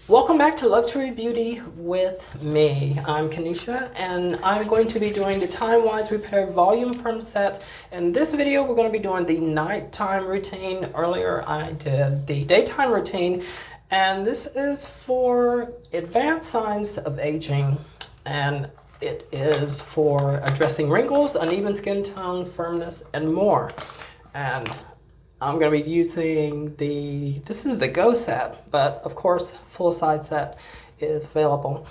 Welcome back to Luxury Beauty with me. I'm Kanisha and I'm going to be doing the TimeWise Repair Volu-Firm set. In this video, we're going to be doing the nighttime routine. Earlier, I did the daytime routine, and this is for advanced signs of aging, and it is for addressing wrinkles, uneven skin tone, firmness, and more. And I'm going to be using this is the Go set, but of course, full size set is available.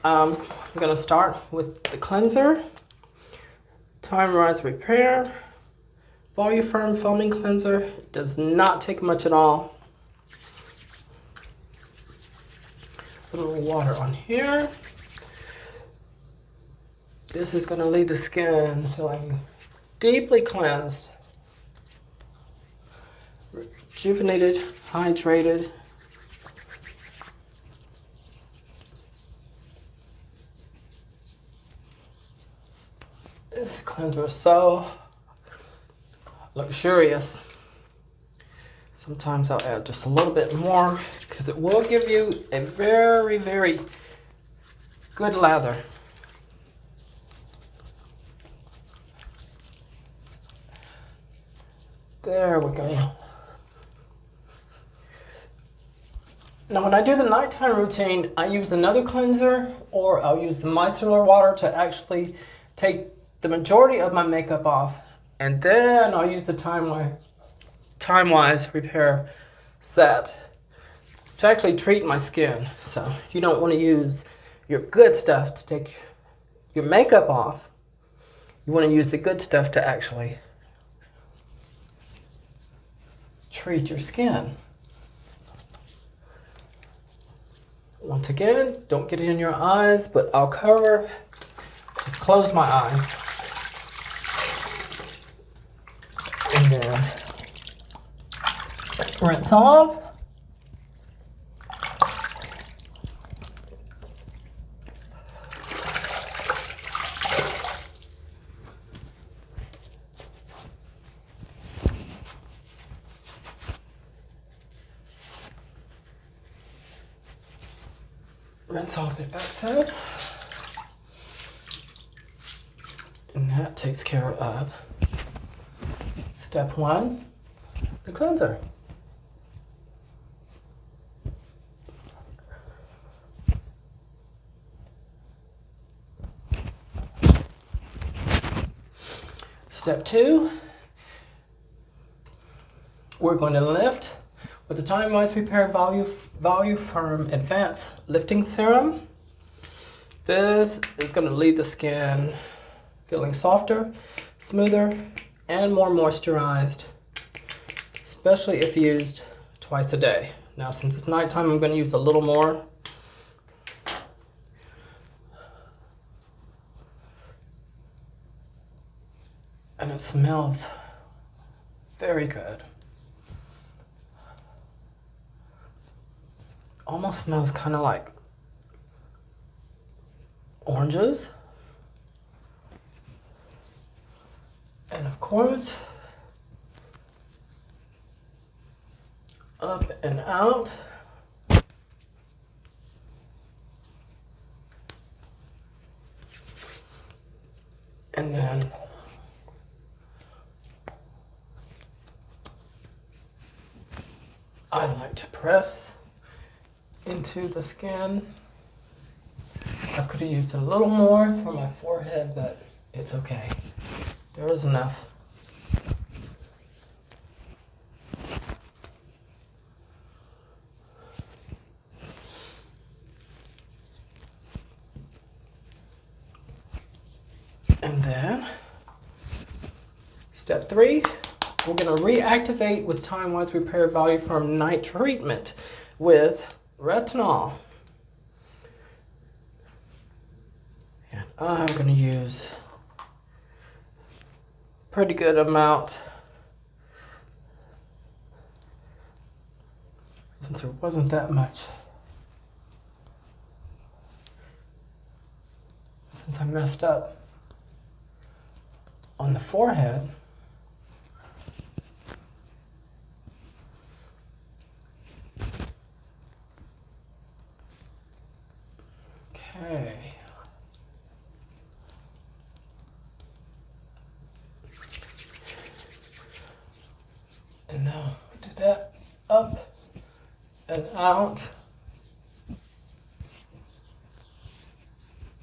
I'm going to start with the cleanser, TimeWise Repair, Volu-Firm Foaming Cleanser. It does not take much at all. A little water on here. This is going to leave the skin feeling deeply cleansed, rejuvenated, hydrated. This cleanser is so luxurious. Sometimes I'll add just a little bit more because it will give you a very, very good lather. There we go. Now when I do the nighttime routine, I use another cleanser, or I'll use the micellar water to actually take the majority of my makeup off. And then I'll use the TimeWise Repair set to actually treat my skin. So you don't want to use your good stuff to take your makeup off. You want to use the good stuff to actually treat your skin. Once again, don't get it in your eyes, but I'll cover, just close my eyes. And then rinse off. Rinse off the excess, and that takes care of step one, the cleanser. Step two, we're going to lift with the TimeWise Repair Volu-Firm Advanced Lifting Serum. This is going to leave the skin feeling softer, smoother, and more moisturized, especially if used twice a day. Now, since it's nighttime, I'm going to use a little more. And it smells very good. Almost smells kind of like oranges. And of course, up and out. And then I like to press into the skin. I could have used a little more for my forehead, but it's okay. There is enough. And then, step three, we're going to reactivate with TimeWise Repair Volu-Firm Night Treatment with Retinol. And I'm going to use a pretty good amount, since there wasn't that much, since I messed up on the forehead. and out.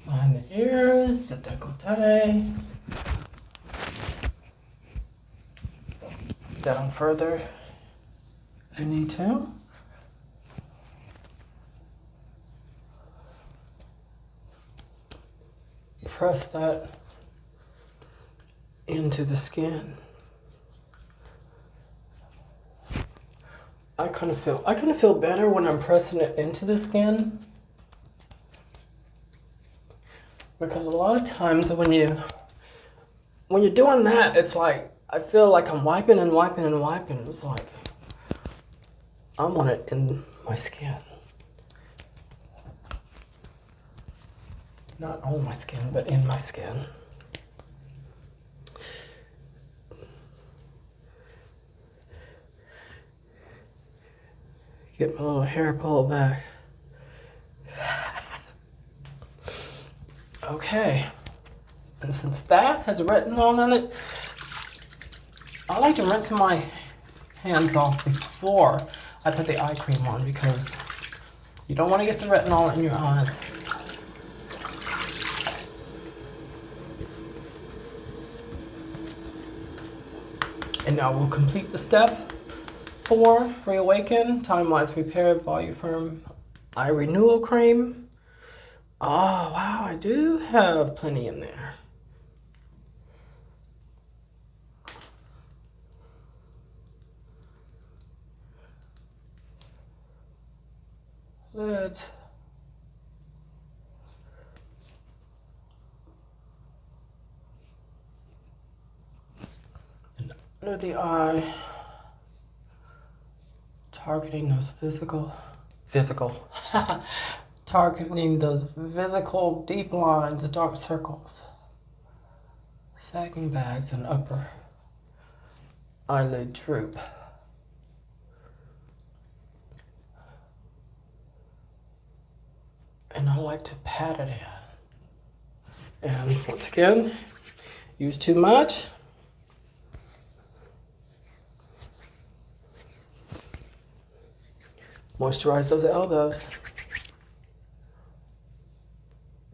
Behind the ears, the décolleté. Down further if you need to. Press that into the skin. I kind of feel better when I'm pressing it into the skin, because a lot of times when you're doing that, it's like I feel like I'm wiping and wiping and wiping. It's like I want it in my skin. Not on my skin, but in my skin. Get my little hair pulled back. Okay. And since that has retinol in it, I like to rinse my hands off before I put the eye cream on, because you don't want to get the retinol in your eyes. And now we'll complete the step 4, Reawaken, TimeWise Repair, Volu-Firm Eye Renewal Cream. Oh, wow, I do have plenty in there. Let's under the eye, targeting those targeting those physical deep lines, dark circles, sagging bags, and upper eyelid droop. And I like to pat it in. And once again, use too much. Moisturize those elbows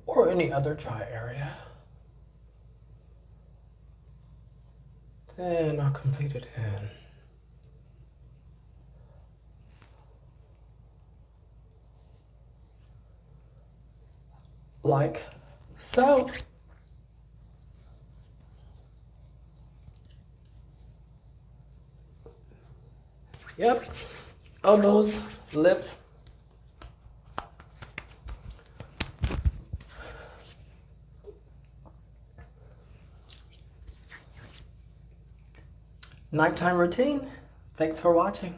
or any other dry area. Then I'll complete it in. Like so. Yep, elbows, lips. Nighttime routine. Thanks for watching.